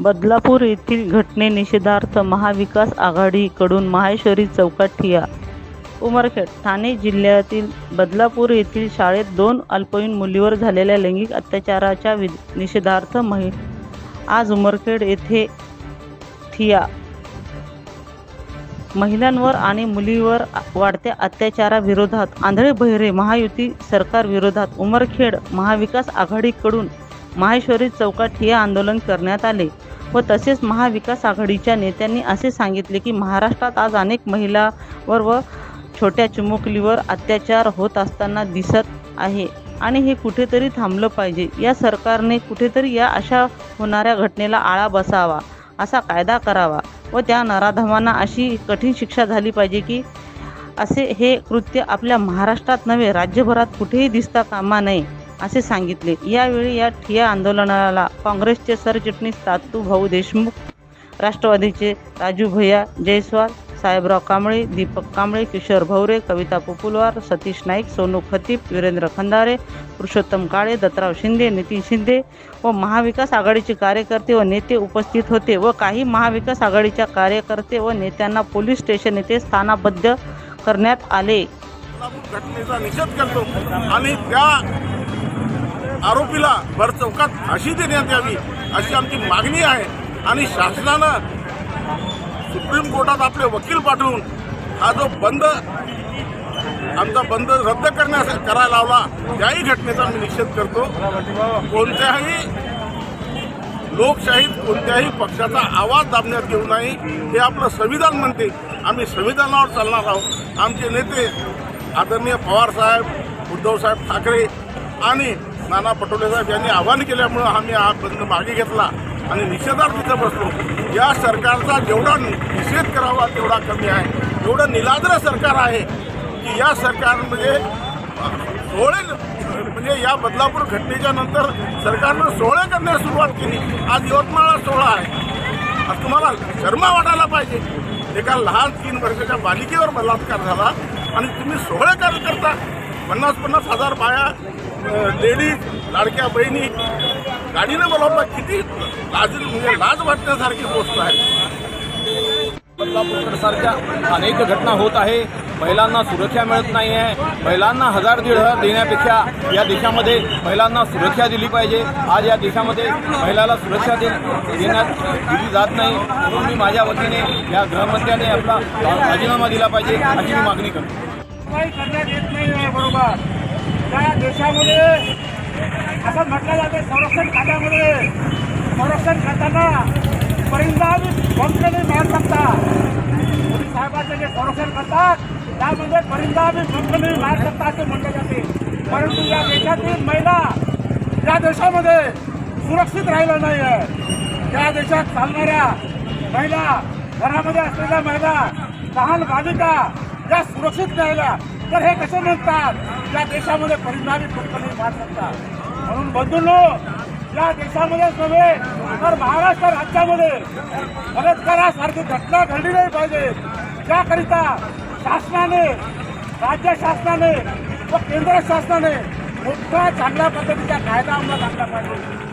बदलापूर येथील घटनेनिषेधार्थ महाविकास आघाडीकडून माहेश्वरी चौकात ठिय्या। उमरखेड ठाणे जिल्ह्यातील बदलापूर येथील शाळेत 2 अल्पवयीन मुलीवर झालेल्या लैंगिक अत्याचाराच्या निषेधार्थ आज उमरखेड येथे ठिय्या। महिलांवर आणि मुलींवर वाढत्या अत्याचाराविरोधात आंधळे बहिरे महायुती सरकार विरोधात उमरखेड महाविकास आघाडीकडून माहेश्वरी चौकात ठिय्या आंदोलन करण्यात आले व तसेच महाविकास आघाडीच्या नेत्यांनी असे सांगितले की महाराष्ट्रात आज अनेक महिलांवर व छोट्या चिमुकलीवर अत्याचार होत असताना दिसत आहे आणि हे कुठेतरी थांबलं पाहिजे। या सरकारने कुठेतरी या अशा होणाऱ्या घटनेला आळा बसावा, असा कायदा करावा व त्या नराधमांना अशी कठीण शिक्षा झाली पाहिजे की असे हे कृत्य आपल्या महाराष्ट्रात नव्हे राज्यभरात कुठेही दिसता कामा नये, असे सांगितले। यावेळी या ठिय्या आंदोलनाला काँग्रेसचे सरचिटणीस तातू भाऊ देशमुख, राष्ट्रवादीचे राजू भैया जयस्वाल, साहेबराव कांबळे, दीपक कांबळे, किशोर भवरे, कविता पोपुलवार, सतीश नाईक, सोनू खतीप, वीरेंद्र खंदारे, पुरुषोत्तम काळे, दत्तराव शिंदे, नितीन शिंदे व महाविकास आघाडीचे कार्यकर्ते व नेते उपस्थित होते व काही महाविकास आघाडीच्या कार्यकर्ते व नेत्यांना पोलीस स्टेशन येथे स्थानाबद्ध करण्यात आले। घटनेचा निषेध करतो आणि त्या आरोपीला भर चौकात फाशी देण्यात यावी अशी आमची मागणी आहे आणि शासनानं सुप्रीम कोर्टात आपले वकील पाठवून हा जो आमचा बंद रद्द करायला लावला त्याही घटनेचा मी निषेध करतो। कोणत्याही लोकशाहीत कोणत्याही पक्षाचा आवाज दाबण्यात येऊ नये हे आपलं संविधान म्हणते। आम्ही संविधानावर चालणार आहोत। आमचे नेते आदरणीय पवार साहेब, उद्धव साहेब ठाकरे आणि नाना पटोले साहेब यांनी आवाहन केल्यामुळे आम्ही हा बंद मागे घेतला आणि निषेधार्थ बसलो। या सरकारचा जेवढा निषेध करावा तेवढा कमी आहे। एवढं निलाद्र सरकार आहे की या सरकारमध्ये सोहळे म्हणजे या बदलापूर घटनेच्या नंतर सरकारनं सोहळे करण्यास सुरुवात केली। आज यवतमाळला सोहळा आहे। आज तुम्हाला शर्म वाटायला पाहिजे। एका लहान 3 वर्षाच्या बालिकेवर बलात्कार झाला आणि तुम्ही सोहळे करता। 50-50 हजार बाया, लेडीज, लाडक्या बहिणी गाडीनं बोलावता। किती लाज वाटण्यासारखी गोष्ट आहे। बदलापूरसारख्या अनेक घटना होत आहे। महिलांना सुरक्षा मिळत नाही आहे। महिलांना 1000-1500 देण्यापेक्षा या देशामध्ये महिलांना सुरक्षा दिली पाहिजे। आज या देशामध्ये महिलाला सुरक्षा दिली जात नाही म्हणून मी माझ्या वतीने या गृहमंत्र्याने आपला राजीनामा दिला पाहिजे अशी मी मागणी करतो। काही करण्यात येत नाही आहे बरोबर। या देशामध्ये असं म्हटलं जाते संरक्षण खात्यामध्ये संरक्षण खात्याला परिंदा बंकने मार सकता। मोदी साहेबांचे जे संरक्षण करतात त्यामध्ये परिंदा बंकने मार सकता असे म्हटले जाते। परंतु या देशातील महिला या देशामध्ये सुरक्षित राहिलं नाही आहे। या देशात चालणाऱ्या महिला, घरामध्ये असलेल्या महिला, लहान बालिका या सुरक्षित राहिल्या तर हे कसे म्हणतात या देशामध्ये परिणामी कंपनी मार सकता। म्हणून बंधूंनो, या देशामध्येच नव्हे तर महाराष्ट्र राज्यामध्ये बलात्कारासारखी घटना घडली नाही पाहिजे। याकरिता शासनाने, राज्य शासनाने व केंद्र शासनाने मोठा चांगल्या पद्धतीचा कायदा अंमलात आणला पाहिजे।